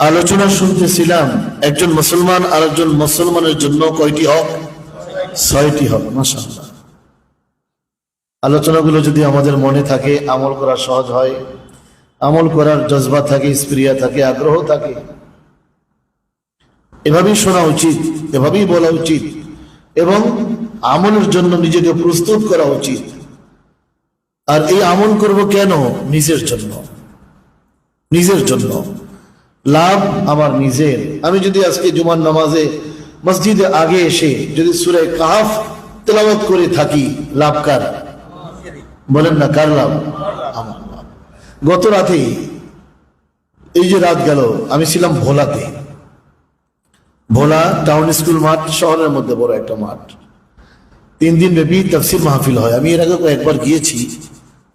আলোচনা শুনতেছিলাম একজন মুসলমান আর একজন মুসলমানের জন্য কয়টি হক? 6টি হক। মাশাআল্লাহ। আলোচনাগুলো যদি আমাদের মনে থাকে, আমল করা সহজ হয়, আমল করার জজবা থাকে, স্প্রিয়া থাকে, আগ্রহ থাকে। এভাবেই শোনা উচিত, এভাবেই বলা উচিত এবং আমলের জন্য নিজেকে প্রস্তুত করা উচিত। আর এই আমল করব কেন? নিজের জন্য। নিজের জন্য লাভ আমার নিজের। আমি যদি আজকে জুমার নামাজে মসজিদে আগে এসে যদি সূরা কাহফ তেলাওয়াত করে থাকি, লাভ কার? বলেন না, কার লাভ? আমার লাভ। গত রাতে, এই যে রাত গেল, আমি ছিলাম ভোলাতে। ভোলা টাউন স্কুল মাঠ, শহরের মধ্যে বড় একটা মাঠ। 3 দিন ব্যাপী তাফসীর মাহফিল হয়। আমি এর আগে একবার গিয়েছি।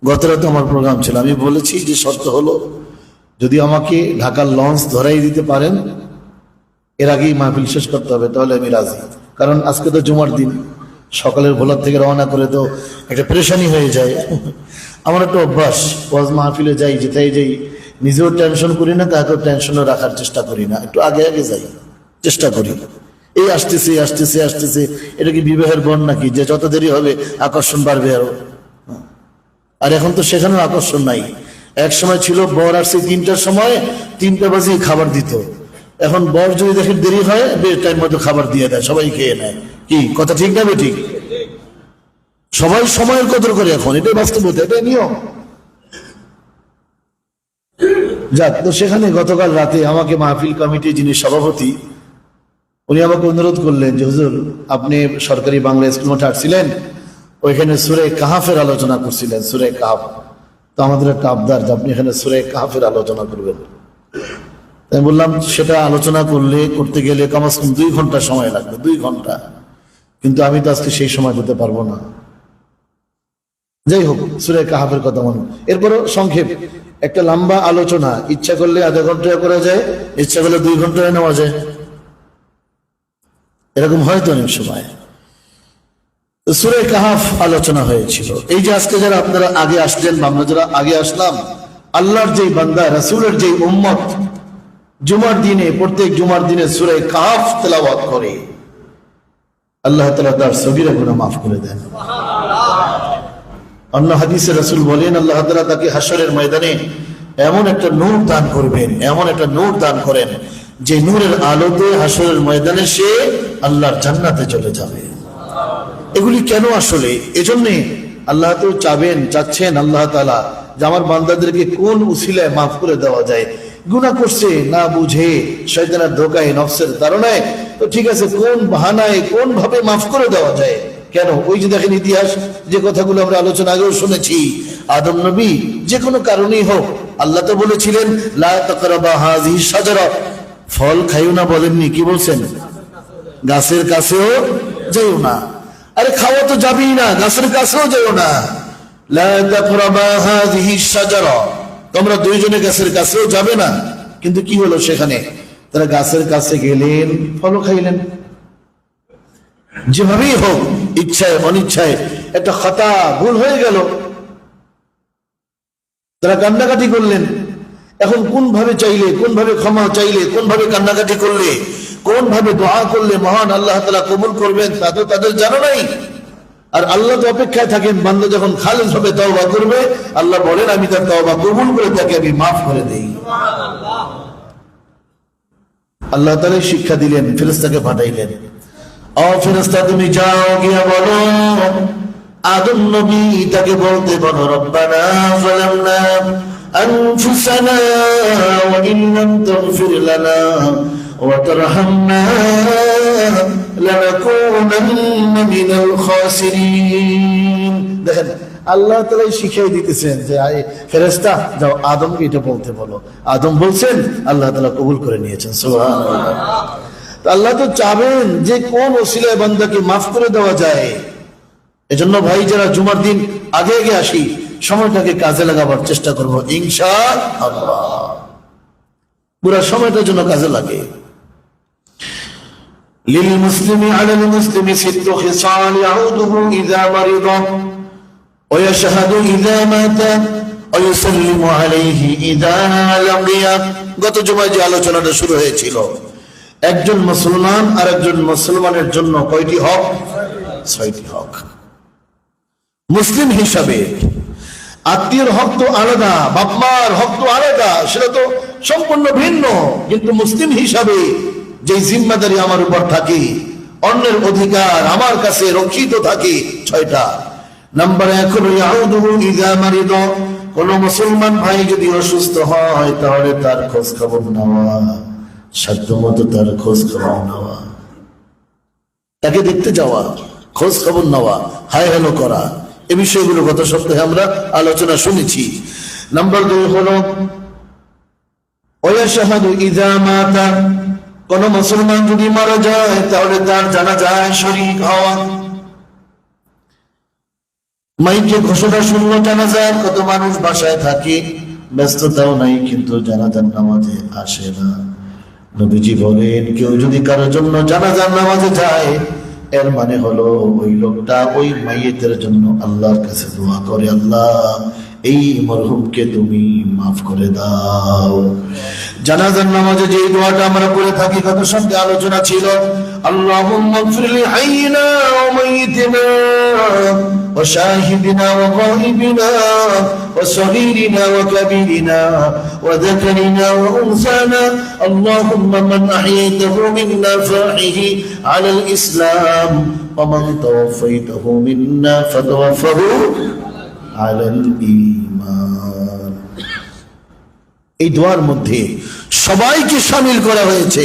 গত রাতে আমার প্রোগ্রাম ছিল। আমি বলেছি যে শর্ত হলো, যদি আমাকে ঢাকার লঞ্চ ধরাই দিতে পারেন, এর আগেই মাহফিল শেষ করতে হবে, তাহলে আমি রাজি। কারণ আজকে তো জুমার দিন, সকালের ভোলার থেকে রওনা করে তো একটা পেরেশানি হয়ে যায়। আমার একটা অভ্যাস, ওয়াজ মাহফিলে যাই, যেটাই যাই, নিজেও টেনশন করি না, কাউকেও টেনশনে রাখার চেষ্টা করি না, একটু আগে আগে যাই, চেষ্টা করি। এই আসতেছে আসতেছে আসতেছে, এটা কি বিবাহের বন নাকি যে যত দেরি হবে আকর্ষণ বাড়বে আরো? আর এখন তো সেখানেও আকর্ষণ নাই। এক সময় ছিল বর আসছে 3টার সময়, 3টা বাজে খাবার দিত। এখন বর যদি দেখে দেরি হয়, বেশ টাইম মতো খাবার দিয়ে দেয়, সবাই খেয়ে নেয়। কি কথা ঠিক না বেঠিক? সবাই সময়ের কদর করে এখন, এটাই বাস্তবতা, এটাই নিয়ম। যাক, তো সেখানে গতকাল রাতে আমাকে মাহফিল কমিটি যিনি সভাপতি, উনি আমাকে অনুরোধ করলেন যে হুজুর, আপনি সরকারি বাংলা স্কুল মাঠে আসছিলেন, ওইখানে সূরা কাহফের আলোচনা করছিলেন, সূরা কাহফ। তো আমাদের একটা আবদার যে আপনি এখানে সূরা কাহফের আলোচনা করবেন। তাই বললাম, সেটা আলোচনা করতে গেলে কমস কম 2 ঘন্টা সময় লাগবে, 2 ঘন্টা। কিন্তু আমি তো আজকে সেই সময় দিতে পারবো না। যাই হোক, সূরা কাহফের কথা মনে। এরপরও সংক্ষেপ একটা লম্বা আলোচনা ইচ্ছা করলে আধা ঘন্টায় করা যায়, ইচ্ছা করলে 2 ঘন্টায় নেওয়া যায়। এরকম হয়তো অনেক সময়। সূরা কাহফ আলোচনা হয়েছিল। এই যে আজকে যারা আপনারা আগে আসলেন, আমরা যারা আগে আসলাম, আল্লাহর যেই বান্দা, রাসূলের যেই উম্মত জুমার দিনে, প্রত্যেক জুমার দিনে সূরা কাহফ তেলাওয়াত করে, আল্লাহ তাআলা তার সগীরা গুনাহ মাফ করে দেন। অন্য হাদিসে রাসূল বলেন, আল্লাহ তাআলা তাকে হাশরের ময়দানে এমন একটা নূর দান করবেন, এমন একটা নূর দান করেন, যে নূরের আলোতে হাশরের ময়দানে সে আল্লাহর জান্নাতে চলে যাবে। এগুলি কেন? আসলে এজন্যে আল্লাহ তো চাচ্ছেন আল্লাহ তাআলা যে আমার বান্দাদেরকে কোন উসিলায় মাফ করে দেওয়া যায়। গুনাহ করছে না বুঝে, শয়তানের ধোঁকায়, নফসের তাড়নায়, তো ঠিক আছে, কোন বাহানায়, কোন ভাবে মাফ করে দেওয়া যায়। কেন? ওই যে দেখেন ইতিহাস, যে কথাগুলো আমরা আলোচনা আগেও শুনেছি, আদম নবী যে কোনো কারণেই হোক, আল্লাহ তো বলেছিলেন লা তাকরাবা হাযিহি শাজারা, ফল খাইও না, বলেননি? কি বলছেন? গাছের কাছেও যাইও না। আরে খাওয়া তো যাবেই না, গাছের কাছেও যাইও না। লা তাকরাবা হাযিহি শাজারা, তোমরা 2 জনে গাছের কাছেও যাবে না। কিন্তু কি হলো সেখানে? তারা গাছের কাছে গেলেন, ফলও খাইলেন। যেভাবেই হোক, ইচ্ছায় অনিচ্ছায় একটা খাতা, ভুল হয়ে গেল। তারা কান্নাকাটি করলেন। এখন কোন ভাবে চাইলে, কোন ভাবে ক্ষমা চাইলে, কোন ভাবে কান্নাকাটি করলে, কোন ভাবে দোয়া করলে মহান আল্লাহ তাআলা কবুল করবেন, তা তো তাদের জানা নাই। আর আল্লাহ তো অপেক্ষায় থাকেন, বান্দা যখন খালেস ভাবে তওবা করবে, আল্লাহ বলেন আমি তার তওবা কবুল করে তাকে আমি মাফ করে দেই। আল্লাহ তাআলা শিক্ষা দিলেন, ফেরেশতাকে পাঠাইলেন। ও ফেরেশতা, তুমি যাও, গিয়ে বলো আদম নবী তাকে বলতে বলো, রব্বানা যালামনা আনফুসানা ওয়া ইন লাম তাগফির লানা ওয়া তারহামনা লানাকুনান্না মিনাল খাসিরিন। দেখেন, আল্লাহ তাআলা শিখিয়ে দিতেছেন যে ফেরেশতা যাও আদমকে এটা বলতে বলো। আদম বলছেন, আল্লাহ তাআলা কবুল করে নিয়েছেন। সুবহানাল্লাহ। আল্লাহ তো চাবেন যে কোন ওসিলায় বান্দাকে মাফ করে দেওয়া যায়। এজন্য ভাই, যারা জুমার দিন আগে আগে আসি, সময়টাকে কাজে লাগাবার চেষ্টা করব ইনশাআল্লাহ। পুরো সময়টার জন্য কাজে লাগে। লিল মুসলিমি আলাল মুসলিমি সিত্তু খিসাল ইয়াউদুহু ইযা মারিদা ওয়া ইয়াশহাদু ইযা মাতা ওয়া ইউসাল্লিমু আলাইহি ইযা লাকিয়া গত জুমায় যে আলোচনাটা শুরু হয়েছিল, একজন মুসলমান আর একজন মুসলমানের জন্য কয়টি হক? 6টি হক। মুসলিম হিসাবে আত্মীয়ের হক তো আলাদা, বাপমার হক তো আলাদা, সেটা তো সম্পূর্ণ ভিন্ন। কিন্তু মুসলিম হিসাবে যে জিম্মাদারি আমার উপর থাকে, অন্যের অধিকার আমার কাছে রক্ষিত থাকে 6টা। নাম্বার 1 হলো ইয়াউদুহু ইযা মারিদ। কোন মুসলমান ভাই যদি অসুস্থ হয় তাহলে তার খোঁজ খবর নেওয়া, সাধ্যমতো তার খোঁজ খবর নেওয়া, তাকে দেখতে যাওয়া, খোঁজ খবর নেওয়া, হাই হ্যালো করা, এই বিষয়গুলো গত সপ্তাহে আমরা আলোচনা শুনেছি। নাম্বার 2 হলো ওয়াশহাদু ইযা মাতা। কোন মুসলমান যদি মারা যায় তাহলে তার জানাজায় শরীক হওয়া। মাইকে ঘোষণা শুনলো জানাজার, কত মানুষ বাসায় থাকে, ব্যস্ততাও নাই, কিন্তু জানাজার নামাজে আসে না। নবীজি বলেন, কেউ যদি কারোর জন্য জানাজার নামাজে যায়, এর মানে হলো ওই লোকটা ওই মাইয়েতের জন্য আল্লাহর কাছে দোয়া করে, আল্লাহ এই মরহুমকে তুমি মাফ করে দাও। জানাজার নামাজে যে দোয়াটা আমরা করে থাকি, কত সঙ্গে আলোচনা ছিল, আল্লাহুম্মা গফির লি হাইয়িনা ওয়া মাইয়িতিনা ওয়া শাহিদিনা ওয়া গায়িবিনা ওয়া সগীরিনা ওয়া কাবীরিনা ওয়া যাকারিনা ওয়া উনসানা, আল্লাহুম্মা মান আহইতাহু মিন্না ফাহিহি আলাল ইসলাম ওয়া মান তাওয়াফাইতাহু মিন্না ফাতাওয়াফাহু আলাল ঈমান। এই দোয়ার মধ্যে সবাইকে শামিল করা হয়েছে।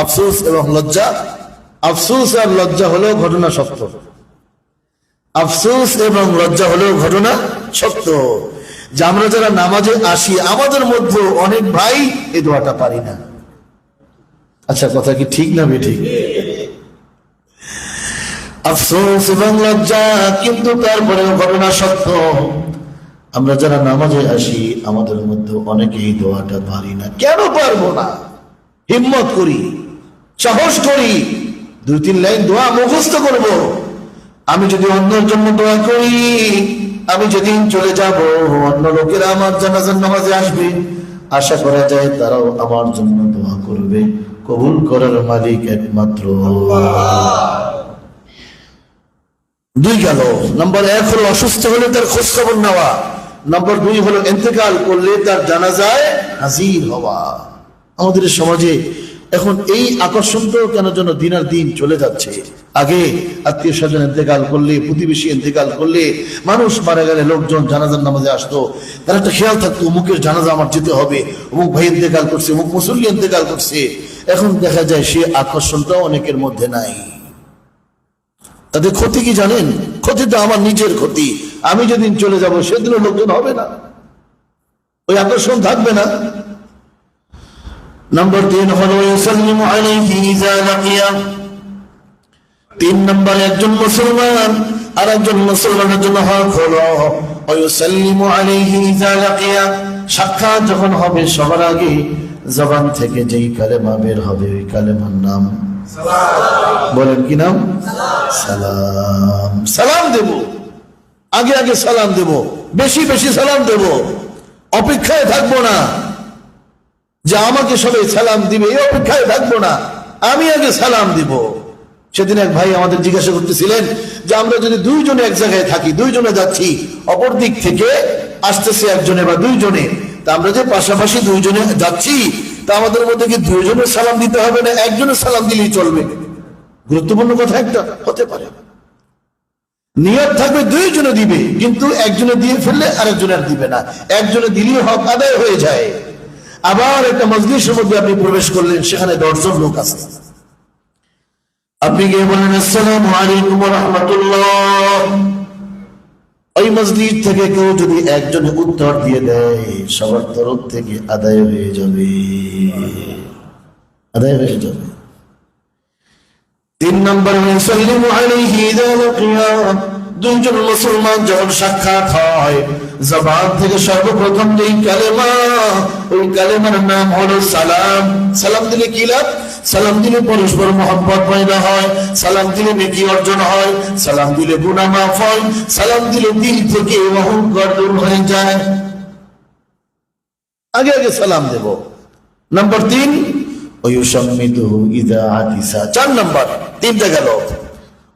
আফসোস এবং লজ্জা, আফসোস আর লজ্জা হলো ঘটনা সত্য, আফসোস এবং লজ্জা হলো ঘটনা সত্য, যে আমরা যারা নামাজে আসি আমাদের মধ্যে অনেক ভাই এই দোয়াটা পারি না। আচ্ছা, কথা কি ঠিক না বেঠিক? আফসোস এবং লজ্জা, কিন্তু তারপরেও ঘটনা সত্য, আমরা যারা নামাজে আসি আমাদের মধ্যে অনেকেই দোয়াটা পারি না। কেন পারবো না? হিম্মত করি, সাহস করি, 2-3 লাইন দোয়া মুখস্থ করব। আমি যদি অন্যের জন্য দোয়া করি, আমি যেদিন চলে যাব অন্য লোকেরা আমার জানাজার নামাজে আসবে, আশা করা যায় তারাও আমার জন্য দোয়া করবে। কবুল করার মালিক একমাত্র আল্লাহ। 2 গেল। নাম্বার 1 হলো অসুস্থ হলে তার খোঁজ খবর নেওয়া। নাম্বার 2 হলো ইন্তেকাল করলে তার জানাজায় হাজির হওয়া। আমাদের সমাজে এখন এই আকর্ষণটাও কেন যেন দিনার দিন চলে যাচ্ছে। আগে আত্মীয় স্বজন ইন্তেকাল করলে, প্রতিবেশী ইন্তেকাল করলে, মানুষ মারা গেলে লোকজন জানাজার নামাজে আসতো, তার একটা খেয়াল থাকতো অমুকের জানাজা আমার যেতে হবে, অমুক ভাই ইন্তেকাল করছে, অমুক মুসল্লি ইন্তেকাল করছে। এখন দেখা যায় সে আকর্ষণটাও অনেকের মধ্যে নাই। তাদের ক্ষতি কি জানেন? ক্ষতি তো আমার নিজের ক্ষতি। আমি যেদিন চলে যাব সেদিনও লোকজন হবে না, ওই আকর্ষণ থাকবে না। নাম্বার 3 হলো ইউসাল্লিমু আলাইহি ইযা লাকিয়া। 3 নম্বরে একজন মুসলমান আর একজন মুসলমানের জন্য হক হলো ইউসাল্লিমু আলাইহি ইযা লাকিয়া। সাক্ষাৎ যখন হবে সবার আগে জবান থেকে যেই কালেমা বের হবে ওই কালেমার নাম সালাম। বলেন কি নাম? সালাম। সালাম দেব, আগে আগে সালাম দেব, বেশি বেশি সালাম দেব। অপেক্ষায় থাকবো না যে আমাকে সবাই সালাম দিবে, এই অপেক্ষায় থাকবো না, আমি আগে সালাম দিব। সেদিন এক ভাই আমাদের জিজ্ঞাসা করতেছিলেন যে আমরা যদি 2 জনে এক জায়গায় থাকি, 2 জনে যাচ্ছি, অপর দিক থেকে আসতেছে একজনে বা 2 জনে, তা আমরা যে পাশাপাশি 2 জনে যাচ্ছি, তা আমাদের মধ্যে কি 2 জনের সালাম দিতে হবে না একজনের সালাম দিলেই চলবে? গুরুত্বপূর্ণ কথা একটা হতে পারে। নিয়ত থাকবে 2 জনে দিবে, কিন্তু একজনে দিয়ে ফেললে আরেকজনের দিবে না, একজনে দিলেই হক আদায় হয়ে যায়। আবার একটা মজলিসের মধ্যে আপনি প্রবেশ করলেন, সেখানে 10 জন লোক আছে, আপনি গিয়ে বলেন আসসালামু আলাইকুম ওয়া রাহমাতুল্লাহ। ওই মসজিদ থেকে কেউ যদি একজনে উত্তর দিয়ে দেয় সবার তরফ থেকে আদায় হয়ে যাবে, আদায় হয়ে যাবে। 3 নম্বর ইউসাল্লিমু আলাইহি ইযা লাকিয়া। 2 জন মুসলমান যখন সাক্ষাৎ হয়, জবান থেকে সর্বপ্রথম যেই কালেমা, ওই কালেমার নাম হলো সালাম। সালাম দিলে কি লাভ? সালাম দিলে পরস্পর মহব্বত পয়দা হয়, সালাম দিলে নেকি অর্জন হয়, সালাম দিলে গুনাহ মাফ হয়, সালাম দিলে দিল থেকে অহংকার দূর হয়ে যায়। আগে আগে সালাম দেব, নাম্বার 3 ওয়ুসাম্মিতুহু ইযা আতিসা। 4 নাম্বার, 3টা গেল।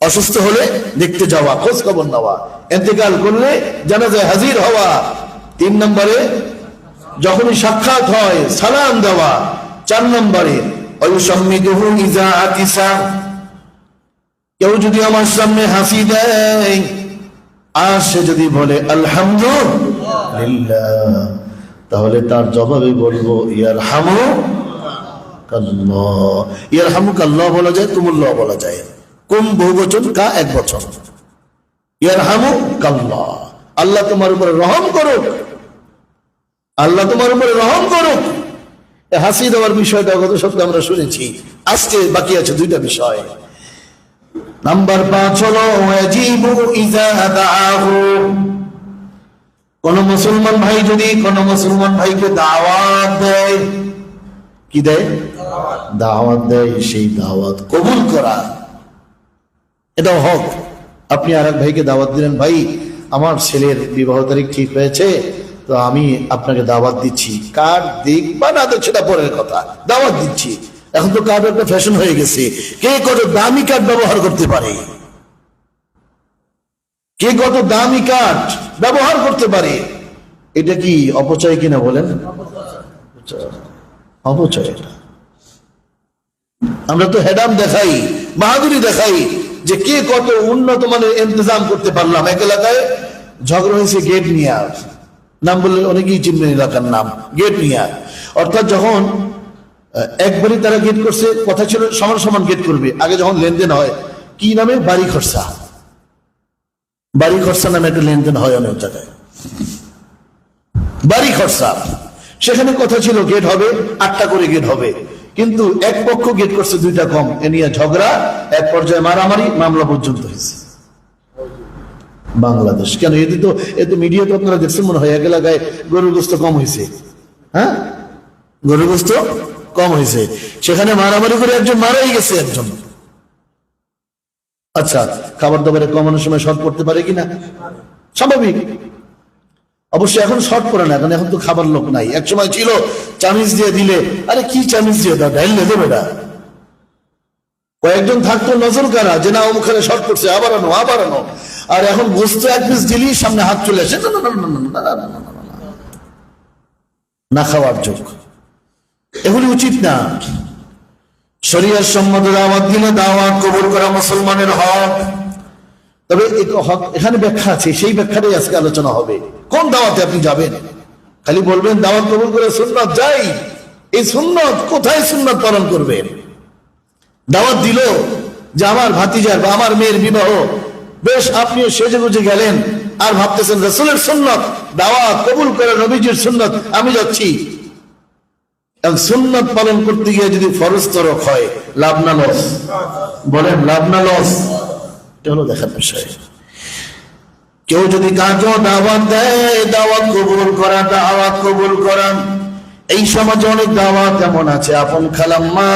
অসুস্থ হলে দেখতে যাওয়া, খোঁজ খবর নেওয়া, ইন্তেকাল করলে জানাজায় হাজির হওয়া। 3 নম্বরে যখনই সাক্ষাৎ হয় সালাম দেওয়া। 4 নম্বরে ওয়ুসাম্মিতুহু ইযা আতিসা, কেউ যদি আমার সামনে হাসি দেয় আর সে যদি বলে আলহামদুলিল্লাহ, তাহলে তার জবাবে বলবো ইয়ারহামুকাল্লাহ। ইয়ারহামুকাল্লাহ বলা যায়, কুমুল্লাহ বলা যায়। কুম বহুবচন, কা এক বচন। ইয়ারহামুকাল্লাহ, আল্লাহ তোমার উপরে রহম করুক, আল্লাহ তোমার উপরে রহম করুক। হাসি দেওয়ার বিষয়টা গত সপ্তাহে আমরা শুনেছি। আজকে বাকি আছে 2টা বিষয়। নাম্বার 5 হলো ওয়াজিবু ইযা দাআহু, কোন মুসলমান ভাই যদি কোন মুসলমান ভাইকে দাওয়াত দেয়, কি দেয়? দাওয়াত দেয়, সেই দাওয়াত কবুল করা, এটাও হক। আপনি আরেক ভাইকে দাওয়াত দিলেন, ভাই আমার ছেলের বিবাহ তারিখ ঠিক হয়েছে, তো আমি আপনাকে দাওয়াত দিচ্ছি। কার্ড দিক বা না দিক সেটা পরের কথা, দাওয়াত দিচ্ছি। এখন তো কার্ড একটা ফ্যাশন হয়ে গেছে, কে কত দামি কার্ড ব্যবহার করতে পারে, কে কত দামি কার্ড ব্যবহার করতে পারে। এটা কি অপচয় কিনা বলেন? অপচয়। এটা আমরা তো হেডাম দেখাই, বাহাদুরি দেখাই যে কে কত উন্নত মানের ইন্তজাম করতে পারলাম। এক এলাকায় ঝগড়া হয়েছে গেট নিয়ে, নাম বললে অনেকেই চিনবেন এলাকার নাম, গেট নিয়ে। অর্থাৎ যখন একবারই তারা গেট করছে, কথা ছিল সমান সমান গেট করবে। আগে যখন লেনদেন হয় কি নামে, বাড়ি খরচা, বাড়ি খরচা নামে একটা লেনদেন হয় অনেক জায়গায়, বাড়ি খরচা। সেখানে কথা ছিল গেট হবে 8টা করে গেট হবে, কিন্তু এক পক্ষ গেট করছে 2টা কম, এ নিয়ে ঝগড়া, এক পর্যায়ে মারামারি, মামলা পর্যন্ত হয়েছে। বাংলাদেশ কেন, এতে মিডিয়া তো আপনারা দেখছেন মনে হয়, এক এলাকায় গরুর গোস্ত কম হয়েছে, হ্যাঁ গরুর গোস্ত কম হয়েছে, সেখানে মারামারি করে একজন মারাই গেছে একজন। আচ্ছা, খাবার দাবারে কমানোর সময় শর্ট পড়তে পারে কিনা? স্বাভাবিক। অবশ্যই এখন শর্ট পড়ে না, এখন তো খাবার লোক নাই। এক সময় ছিল চামিচ দিয়ে দিলে, আরে কি চামিচ দিয়ে দাও, ঢাইলে দেবে না। কয়েকজন থাকতো নজর কারা, যে না অমুখানে শর্ট পড়ছে, আবার আনো আবার আনো। আর এখন গোস্ত এক পিস দিলেই সামনে হাত চলে আসে, না খাওয়ার যোগ। এগুলি উচিত না। শরীয়ত সম্মত দাওয়াত দিলে দাওয়াত কবুল করা মুসলমানের হক। তবে হক এখানে ব্যাখ্যা আছে, সেই ব্যাখ্যাটাই আজকে আলোচনা হবে। কোন দাওয়াতে আপনি যাবেন? খালি বলবেন দাওয়াত কবুল করে সুন্নাত যাই, এই সুন্নাত কোথায় সুন্নাত পালন করবেন? দাওয়াত দিল যে আমার ভাতিজার বা আমার মেয়ের বিবাহ, বেশ আপনিও সেজে গুজে গেলেন আর ভাবতেছেন রাসূলের সুন্নাত, দাওয়াত কবুল করে নবীজির সুন্নাত, আমি যাচ্ছি। সুন্নাত পালন করতে গিয়ে যদি ফরজ তরক হয়, লাভ না লস? বলেন লাভ না লস? এটা হলো দেখার বিষয়। কেউ যদি কাজও দাওয়াত দেয়, দাওয়াত কবুল করা, দাওয়াত কবুল করা। এই সমাজে অনেক দাওয়াত এমন আছে, আপন খালাম্মা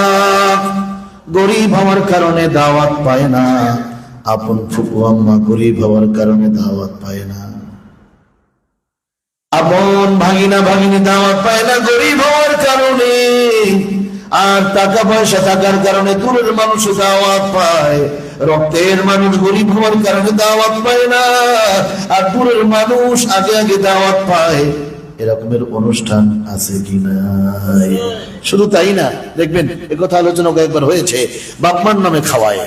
গরিব হওয়ার কারণে দাওয়াত পায় না, আপন ফুপু আম্মা গরিব হওয়ার কারণে দাওয়াত পায় না, আপন ভাগিনা ভাগিনী দাওয়াত পায় না গরিব হওয়ার কারণে, আর টাকা পয়সা থাকার কারণে দূরের মানুষ দাওয়াত পায়। রক্তের মানুষ গরিব হওয়ার কারণে দাওয়াত পায় না, আর দূরের মানুষ আগে আগে দাওয়াত পায়। এরকমের অনুষ্ঠান আছে কি নাই? শুধু তাই না, দেখবেন একথা আলোচনা একবার হয়েছে, বাপমার নামে খাওয়ায়।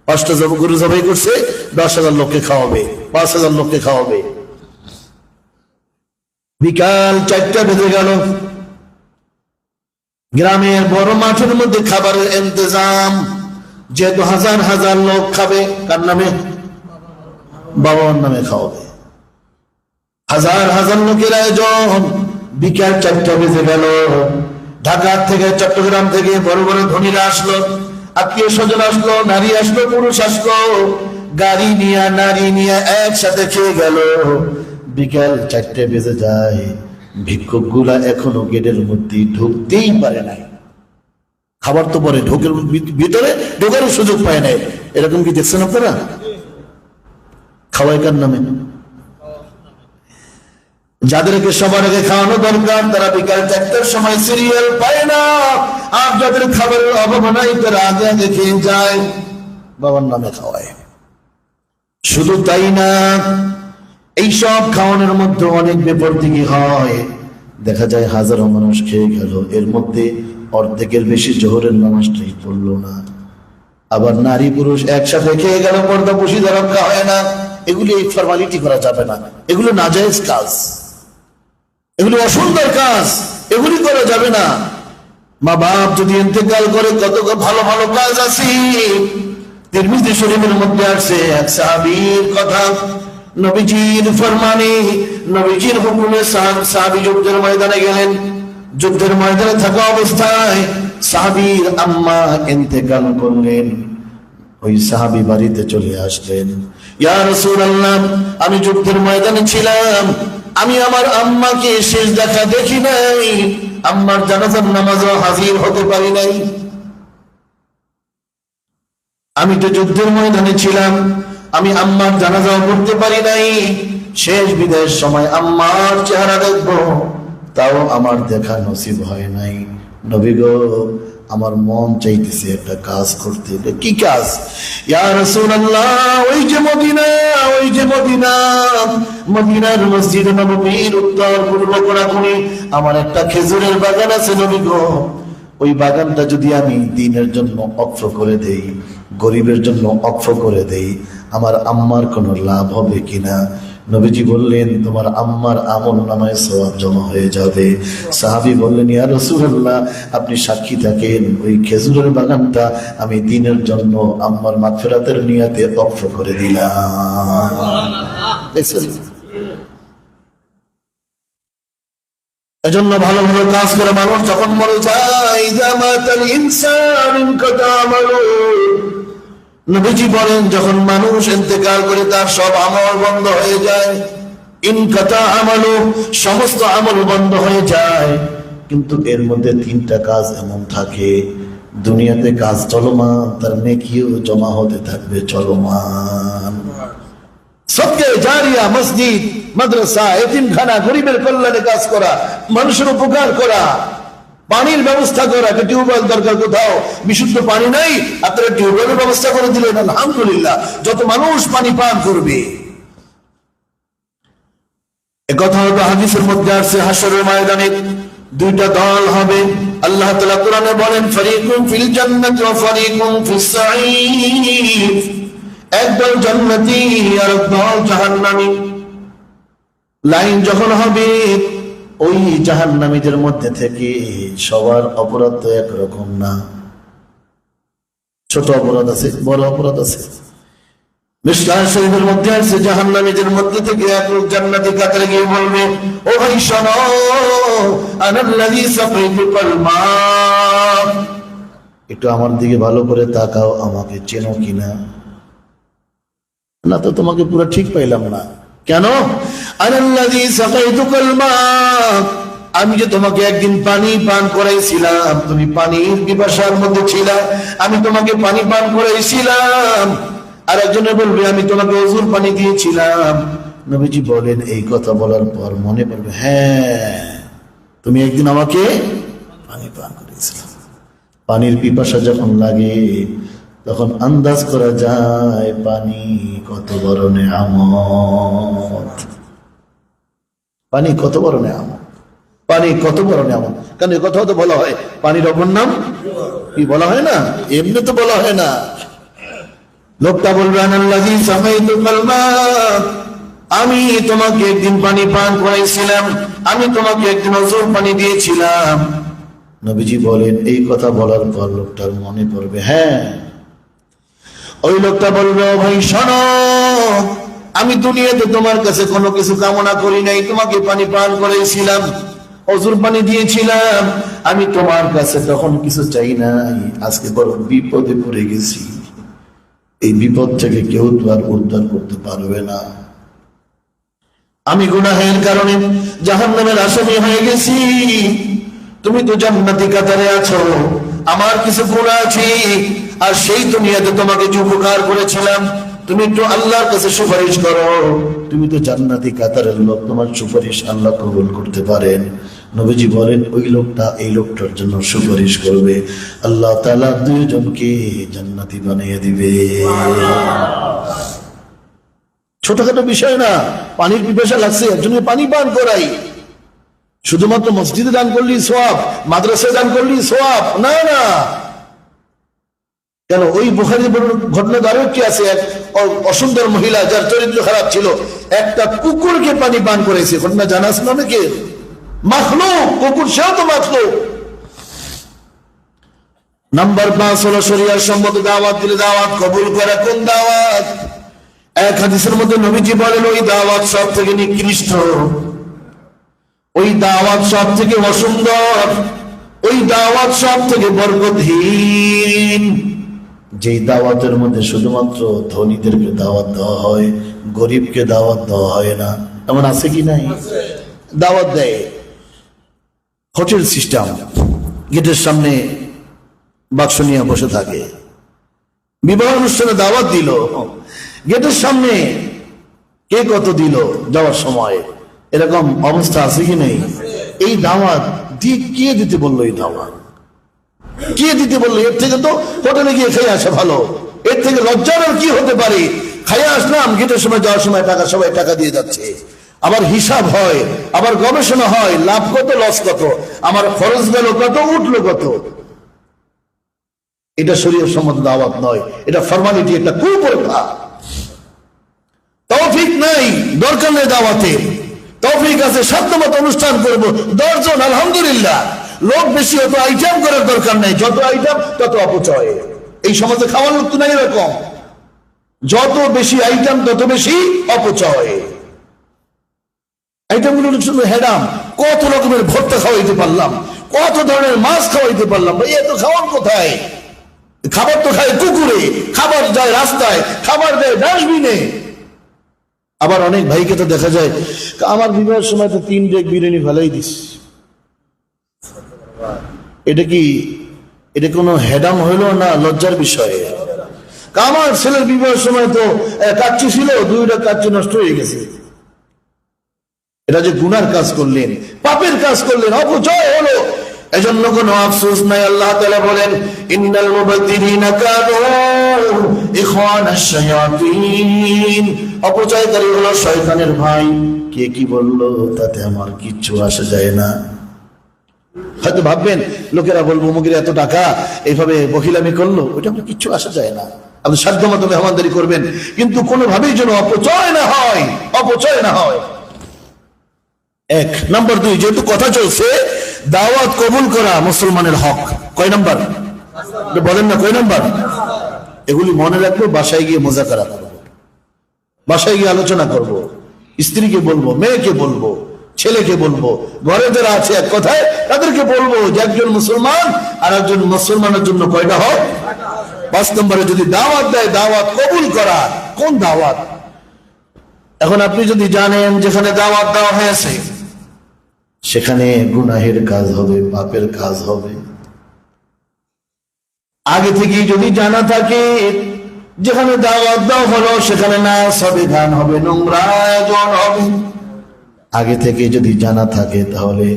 5টা গরু জবাই করছে, 10,000 লোককে খাওয়াবে, 5,000 লোককে খাওয়াবে। বিকাল 4টা বেজে গেল, গ্রামের বড় মাঠের মধ্যে খাবারের ইন্তজাম, যেহেতু হাজার হাজার লোক খাবে, কার নামে? বাবার নামে খাওয়াবে। হাজার হাজার লোকের আয়োজন। বিকাল 4টা বেজে গেল, ঢাকা থেকে চট্টগ্রাম থেকে বড় বড় ধনীরা আসলো, আত্মীয় স্বজন আসলো, নারী আসলো, পুরুষ আসলো, গাড়ি নিয়ে নারী নিয়ে একসাথে খেয়ে গেল। বিকাল 4টে বেজে যায়, ভিক্ষুক গুলা এখনো গেটের মধ্যে ঢুকতেই পারে নাই। খাবার তো পরে ঢোকের ভিতরে ঢোকার সুযোগ পায় নাই। এরকম কি দেখছেন আপনারা? খাওয়াই কার নামে? যাদেরকে সবার আগে খাওয়ানো দরকার তারা বিকাল 4টার সময় সিরিয়াল পায় না, আর যাদের খাবারের অভাব নাই তারা আগে আগে খেয়ে যায়, বাবার নামে খাওয়ায়। শুধু তাই না, এইসব খাওয়ানোর মধ্যে অনেক বিপরীতই হয়। দেখা যায় হাজারো মানুষ খেয়ে গেল, এর মধ্যে অর্ধেকের বেশি জোহরের নামাজটাই পড়লো না। আবার নারী পুরুষ একসাথে খেয়ে গেল, পর্দা পুশিদা রক্ষা হয় না। এগুলি ফরমালিটি করা যাবে না, এগুলো নাজায়েজ কাজ, এগুলি অসুন্দর কাজ, এগুলি করা যাবে না। মা বাপ যদি ইন্তেকাল করে কত ভালো ভালো কাজ আছে। তিরমিজি শরীফের মধ্যে আছে এক সাহাবীর কথা, নবীজির ফরমানে, নবীজির হুকুমে সাহাবী যুদ্ধের ময়দানে গেলেন। যুদ্ধের ময়দানে থাকা অবস্থায় সাহাবীর আম্মা ইন্তেকাল করলেন। ওই সাহাবী বাড়িতে চলে আসলেন, ইয়া রাসূলুল্লাহ, আমি যুদ্ধের ময়দানে ছিলাম, আমি আমার আম্মাকে শেষ দেখা দেখি নাই, আম্মার জানাজার নামাজও হাজির হতে পারি নাই। আমি তো যুদ্ধের ময়দানে ছিলাম, আমি আম্মার জানাজাও পড়তে পারি নাই, শেষ বিদায়ের সময় আম্মার চেহারা দেখবো, তাও আমার দেখা নসিব হয় নাই। নবী গো, আমার মন চাইতেছে একটা কাজ করতে। কি কাজ? ইয়া রাসূলুল্লাহ, ওই যে মদিনা, ওই যে মদিনা, মদিনার মসজিদ নববীর উত্তর পূর্ব কোণে আমার একটা খেজুরের বাগান আছে নবী গো, ওই বাগানটা যদি আমি দ্বীনের জন্য অক্ষ করে দেই, গরিবের জন্য অক্ষ করে দেই, আমার আম্মার কোনো লাভ হবে কিনা? নবীজি বললেন, তোমার আম্মার আমল নামায় সওয়াব জমা হয়ে যাবে। সাহাবী বললেন, ইয়া রাসূলুল্লাহ, আপনি সাক্ষী থাকেন, ওই খেজুরের বাগানটা আমি দ্বীনের জন্য আম্মার মাগফিরাতের নিয়তে অক্ষ করে দিলাম। এজন্য ভালো ভালো কাজ করে মানুষ যখন মরে যায়, জামাতাল ইনসান ইনকাতা আমালু, নবীজি বলেন যখন মানুষ ইন্তেকাল করে তার সব আমল বন্ধ হয়ে যায়। ইনকাতা আমালু, সমস্ত আমল বন্ধ হয়ে যায়, কিন্তু এর মধ্যে 3টা কাজ এমন থাকে, দুনিয়াতে কাজ চলমান, তার নেকিও জমা হতে থাকবে চলমান। সদকা জারিয়া, মসজিদ, মাদ্রাসা, এতিমখানা, গরিবের কল্যাণে কাজ করা, মানুষের উপকার করা, পানির ব্যবস্থা করা। একটা টিউবওয়েল দরকার, কোথাও বিশুদ্ধ পানি নাই, আপনারা টিউবওয়েলের ব্যবস্থা করে দিলেন, আলহামদুলিল্লাহ, যত মানুষ পানি পান করবে। একথা হয়তো হাদিসের মধ্যে আসছে, হাশরের ময়দানে 2টা দল হবে। আল্লাহ তাআলা কোরআনে বলেন, ফারিকুম ফিল জান্নাতি ওয়া ফারিকুম ফিস সাঈর, একদল জান্নাতি আর একদল জাহান্নামী। লাইন যখন হবে, ওই জাহান্নামীদের মধ্যে থেকে সবার অপরাধ তো একরকম না, ছোট অপরাধ আছে, বড় অপরাধ আছে। মিশকাত শরীফের মধ্যে আছে, জাহান্নামীদের মধ্যে থেকে এক লোক জান্নাতি কাতারে গিয়ে বলবে, ও ভাই শোনো, আনাল্লাযী সাকাইতুকাল মা, একটু আমার দিকে ভালো করে তাকাও, আমাকে চেনো কিনা? না তো তোমাকে পুরো ঠিক পাইলাম না। কেন? আনাল্লাযী সাকাইতুকাল মা, আমি যে তোমাকে একদিন পানি পান করাইছিলাম, তুমি পানির পিপাসার মধ্যে ছিলা, আমি তোমাকে পানি পান করাইছিলাম। আর একজনে বলবে, আমি তোমাকে ওযুর পানি দিয়েছিলাম। নবীজি বলেন, এই কথা বলার পর মনে পড়বে, হ্যাঁ, তুমি একদিন আমাকে পানি পান করিয়েছিলে। পানির পিপাসা যখন লাগে তখন আন্দাজ করা যায় পানি কত বড় নেয়ামত, পানি কত বড় নেয়ামত, পানি কত বড় নেয়ামত। কারণ এই কথাও তো বলা হয়, পানির অপর নাম কি বলা হয় না, এমনি তো বলা হয় না। লোকটা বলবে, আনাল্লাযী সাকাইতুকাল মা, আমি তোমাকে একদিন পানি পান করাইছিলাম, আমি তোমাকে একদিন ওযুর পানি দিয়েছিলাম। নবীজি বলেন, এই কথা বলার পর লোকটার মনে পড়বে, হ্যাঁ। ওই লোকটা বলবে, ও ভাই শোনো, আমি দুনিয়াতে তোমার কাছে কোনো কিছু কামনা করি নাই, তোমাকে পানি পান করাইছিলাম, ওযুর পানি দিয়েছিলাম, আমি তোমার কাছে তখন কিছু চাই নাই। আজকে বড় বিপদে পড়ে গেছি, এই বিপদ থেকে কেউ তো আর উদ্ধার করতে পারবে না। আমি গুনাহের কারণে জাহান্নামের আসামি হয়ে গেছি, তুমি তো জান্নাতি কাতারে আছো, আমার কিছু গুনাহ আছে, আর সেই দুনিয়াতে তোমাকে যে উপকার করেছিলাম, তুমি একটু আল্লাহর কাছে সুপারিশ করো, তুমি তো জান্নাতি কাতারের লোক, তোমার সুপারিশ আল্লাহ কবুল করতে পারেন। নবীজি বলেন ওই লোকটা এই লোকটার জন্য সুপারিশ করবে, আল্লাহ তাআলা দুইজনকে জান্নাতি বানিয়ে দিবে। ছোটখাটো বিষয় না, পানির পিপাসা লাগছে, একজনের পানি পান করাই। শুধুমাত্র মসজিদে দান করলেই সওয়াব, মাদ্রাসায় দান করলেই সওয়াব না, না। কেন ওই বুখারীর ঘটনা আরো কি আছে, এক অসুন্দর মহিলা যার চরিত্র খারাপ ছিল, একটা কুকুরকে পানি পান করেছে। ঘটনা জানা আছে না অনেকে? মাখলুক, কুকুর সেও তো মাখলুক। নাম্বার 5 হলো শরিয়ার সম্মত দাওয়াত দিলে দাওয়াত কবুল করা। কোন দাওয়াত? এক হাদিসের মধ্যে নবীজি বলেন ওই দাওয়াত সব থেকে নিকৃষ্ট, ওই দাওয়াত সব থেকে অসুন্দর, ওই দাওয়াত সব থেকে বরকতহীন, যেই দাওয়াতের মধ্যে শুধুমাত্র ধনীদেরকে দাওয়াত দেওয়া হয়, গরিবকে দাওয়াত দেওয়া হয় না। এমন আছে কি নাই? দাওয়াত দেয় হোটেল সিস্টেম, গেটের সামনে বাক্স নিয়ে বসে থাকে। বিবাহ অনুষ্ঠানে দাওয়াত দিল, গেটের সামনে কে কত দিল যাওয়ার সময়, এরকম অবস্থা আছে কি নেই? এই দাওয়াত কে দিতে বললো? এই দাওয়াত কে দিতে বললো? এর থেকে তো হোটেলে গিয়ে খেয়ে আসা ভালো। এর থেকে লজ্জার আর কি হতে পারে? খাইয়া আসলাম, গেটের সময় যাওয়ার সময় টাকা, সবাই টাকা দিয়ে যাচ্ছে, আবার হিসাব হয়, আবার গবেষণা হয়, লাভ কত লস কত, আমার খরচ গেল কত, উঠলো কত। এটা শরীয়ত সম্মত দাওয়াত নয়, এটা ফরমালিটি, এটা কুপ্রথা। তৌফিক নাই, দরকার নেই দাওয়াতের। তৌফিক আছে সাধ্যমতো অনুষ্ঠান করব 10 জন, আলহামদুলিল্লাহ। লোক বেশি হতো, আইটেম করার দরকার নেই, যত আইটেম তত অপচয়। এই সমাজে খাওয়ার লোক তো নাই এরকম, যত বেশি আইটেম তত বেশি অপচয়। আইটেমগুলো শুধু হেডাম, কত রকমের ভর্তা খাওয়াইতে পারলাম, কত ধরনের মাছ খাওয়াইতে পারলাম, ভাই এত খাওয়ান কোথায়? খাবার তো খায় কুকুরে, খাবার যায় রাস্তায়, খাবার দেয় ডাস্টবিনে। আবার অনেক ভাইকে তো দেখা যায়, আমার বিবাহের সময় তো 3 ডেক বিরিয়ানি ফেলাই দিস। এটা কি, এটা কোনো হেডাম হইল না লজ্জার বিষয়? আমার ছেলের বিবাহের সময় তো কাচ্চি ছিল, 2টা কাচ্চি নষ্ট হয়ে গেছে। এটা যে গুনার কাজ করলেন, পাপের কাজ করলেন, অপচয় হলো, এজন্য কোনো আফসোস নাই। আল্লাহ তাআলা বলেন ইন্নাল মুবাদ্দিরিনা কানু ইখওয়ানাশ শায়াতিন, অপচয়কারী হলো শয়তানের ভাই। কে কি বললো তাতে আমার কিচ্ছু আসে যায় না। হয়তো ভাববেন লোকেরা বলবো মুগির এত টাকা এইভাবে বখিলামি করলো, ওইটা আমার কিচ্ছু আসে যায় না। আপনি সাধ্যমতো মেহমানদারি করবেন, কিন্তু কোনোভাবেই যেন অপচয় না হয়, অপচয় না হয়। 1 নাম্বার 2, যেহেতু কথা চলছে, দাওয়াত কবুল করা মুসলমানের হক। কয় নাম্বার বলেন না? কয় নাম্বার? এগুলি মনে রাখবো, বাসায় গিয়ে মুযাকারা করব, বাসায় গিয়ে আলোচনা করব, স্ত্রীকে বলবো, মেয়েকে বলবো, ছেলেকে বলবো, ঘরে যারা আছে এক কথায় তাদেরকে বলবো যে একজন মুসলমান আর একজন মুসলমানের জন্য কয়টা হক? 5 নম্বরে যদি দাওয়াত দেয়, দাওয়াত কবুল করা। কোন দাওয়াত? এখন আপনি যদি জানেন যেখানে দাওয়াত দেওয়া হয়েছে সেখানে গুনাহের কাজ হবে, পাপের কাজ হবে, আগে থেকেই যদি জানা থাকে যেখানে দাওয়াত দেওয়া হলো সেখানে নাচ হবে, গান হবে, নোংরা আয়োজন হবে, আগে থেকে যদি জানা থাকে তাহলে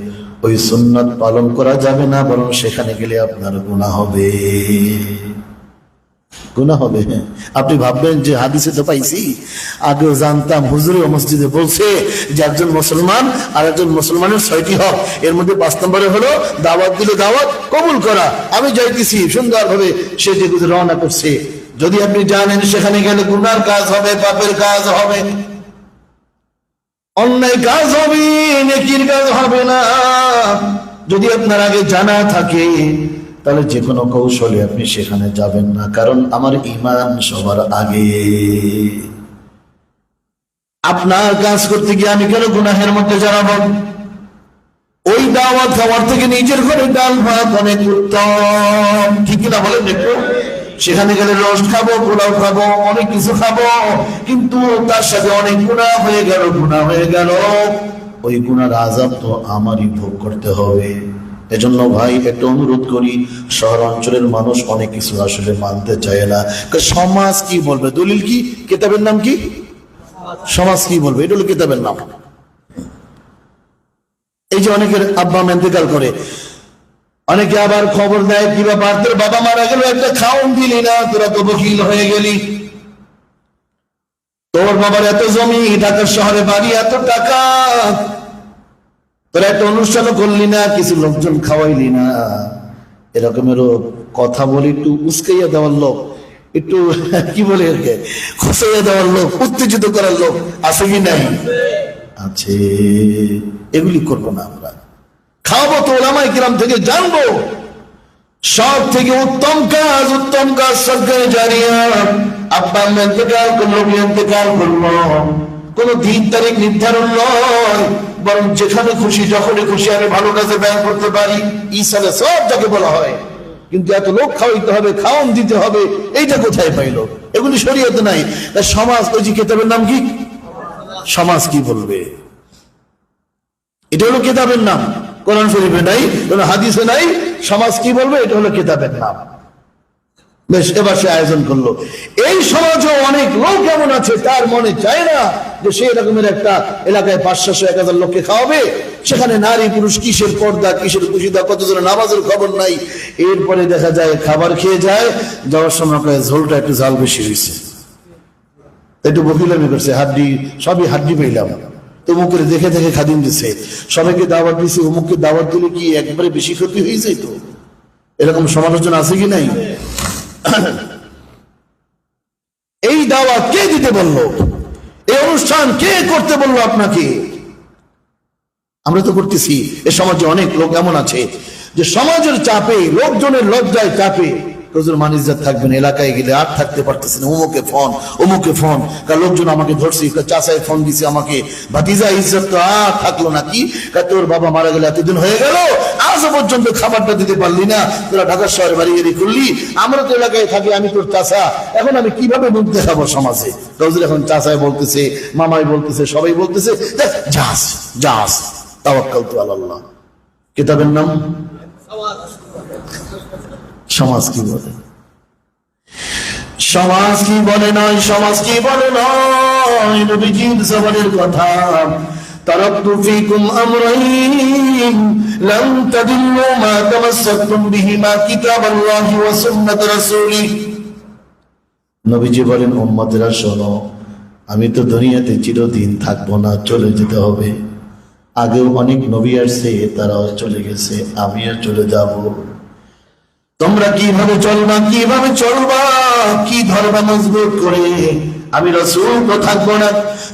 ওই সুন্নাত পালন করা যাবে না, বরং সেখানে গেলে আপনার গুনাহ হবে, গুনাহ হবে। আপনি ভাববেন যে হাদিসে তো পাইছি, আগেও জানতাম, হুজুরে মসজিদে বলছে যে একজন মুসলমান আর একজন মুসলমানের 6টি হক, এর মধ্যে 5 নম্বরে হলো দাওয়াত দিলে দাওয়াত কবুল করা। আমি যাইতেছি সুন্দরভাবে, সে যে রওনা করছে, যদি আপনি জানেন সেখানে গেলে গুনার কাজ হবে, পাপের কাজ হবে, অন্যায় কাজ হবে, নেকির কাজ হবে না, যদি আপনার আগে জানা থাকে তাহলে যে কোনো কৌশলে আপনি সেখানে যাবেন না, কারণ আমার ঈমান সবার আগে। আপনার কাজ করতে গিয়ে আমি কেন গুনাহের মধ্যে জড়াবো? ওই দাওয়াত খাওয়ার থেকে নিজের ঘরে ডাল ভাত অনেক উত্তম, ঠিক না বলেন? একটু সেখানে গেলে রোস্ট খাবো, পোলাও খাবো, অনেক কিছু খাবো, কিন্তু তার সাথে অনেক গুনাহ হয়ে গেল, গুনাহ হয়ে গেল, ওই গুনার আযাব তো আমারই ভোগ করতে হবে। এজন্য ভাই একটা অনুরোধ করি, শহর অঞ্চলের মানুষ অনেক কিছু আসলে মানতে চায় না, সমাজ কি বলবে, দলিল কি, কিতাবের নাম কি, সমাজ কি বলবে, এটা হলো কিতাবের নাম। এই যে অনেকের আব্বা ইন্তেকাল করে, অনেকে আবার খবর দেয় কি ব্যাপার, তোর বাবা মারা গেল, একটা খাওন দিলি না, তোরা তো বকিল হয়ে গেলি, তোর বাবার এত জমি, ঢাকার শহরে বাড়ি, এত টাকা, তোরা একটা অনুষ্ঠানও করলি না, কিছু লোকজন খাওয়াইলি না। এরকমেরও কথা বলে একটু উস্কাইয়া দেওয়ার লোক, একটু কি বলে এরকে খুসাইয়া দেওয়ার লোক, উত্তেজিত করার লোক আছে কি নাই? আছে। এগুলি করবো না আমরা। খাওয়াবো তো ওলামায়ে কিরাম থেকে জানবো, সব থেকে উত্তম কাজ সরকারে জারিয়া। আব্বা ইন্তেকাল করলো, ইন্তেকাল করলো, কোন দিন তারিখ নির্ধারণ নয়, বরং যেখানে খুশি যখনই খুশি আমি ভালো কাজে ব্যয় করতে পারি, ইসালে সব যাকে বলা হয়। কিন্তু এত লোক খাওয়াইতে হবে, খাওয়ান দিতে হবে, এইটা কোথায় পাইলো? এগুলি শরীয়তে নাই। সমাজ, ওই যে কিতাবের নাম কি, সমাজ কি বলবে, এটা হলো কিতাবের নাম। কোরআন শরীফে নাই, কোন হাদিসে নাই, সমাজ কি বলবে, এটা হলো কিতাবের নাম। বেশ, এবার সে আয়োজন করলো। এই সমাজও অনেক লোক এমন আছে, তার মনে চায় না যে সে এরকমের একটা এলাকায় 500-1000 লোককে খাওয়াবে, সেখানে নারী পুরুষ কিসের পর্দা, কিসের কুশিদা, কতজনের নামাজের খবর নাই। এরপরে দেখা যায় খাবার খেয়ে যায়, যাওয়ার সময় ঝোলটা একটু ঝাল বেশি হয়েছে, একটু বকিলামি করছে, হাড্ডি সবই হাড্ডি পেলাম, অমুকের দেখে দেখে খাদিম দিচ্ছে, সবাইকে দাওয়াত দিচ্ছে, অমুককে দাওয়াত দিলে কি একবারে বেশি ক্ষতি হয়ে যায়? তো এরকম সমালোচনা আছে কি নাই? এই দাওয়াত কে দিতে বললো? এই অনুষ্ঠান কে করতে বললো আপনাকে? আমরা তো করতেছি। এ সমাজে অনেক লোক এমন আছে যে সমাজের চাপে, লোকজনের লজ্জায় চাপে হুজুর মান ইজ্জত থাকবেন, এলাকায় গেলে আর থাকতে পারতেছে না, অমুকে ফোন, কারণ লোকজন আমাকে ধরছে, চাচায় ফোন দিছে আমাকে, ভাতিজা ইজ্জত তো আর থাকলো না। কি তোর বাবা মারা গেলে এতদিন হয়ে গেল, আজও পর্যন্ত খাবারটা দিতে পারলি না, তোরা ঢাকার শহরে বাড়ি গেলি করলি, আমরা তো এলাকায় থাকি, আমি তোর চাচা, এখন আমি কিভাবে মুখ দেখাবো সমাজে? হুজুর এখন চাচায় বলতেছে, মামাই বলতেছে, সবাই বলতেছে, যাস তাওয়াক্কালতু আলাল্লাহ। কিতাবের নাম সমাজ কি বলে, সমাজ কি বলে নয়, সমাজ কি বলে নয়। নবীজির জবানের কথা, তারাকতু ফীকুম আমরাইন লাম তাদিল্লু মা তামাসসাকতুম বিহিমা কিতাবাল্লাহি ওয়া সুন্নাত রাসূলি। নবীজি বলেন, উম্মতেরা শোনো, আমি তো দুনিয়াতে চিরদিন থাকবো না, চলে যেতে হবে। আগেও অনেক নবী আসছে, তারাও চলে গেছে, আমিও চলে যাব। তোমরা কিভাবে চলবা, কি ধরবা মজবুত করে, আমি রাসূল তো থাকবো না।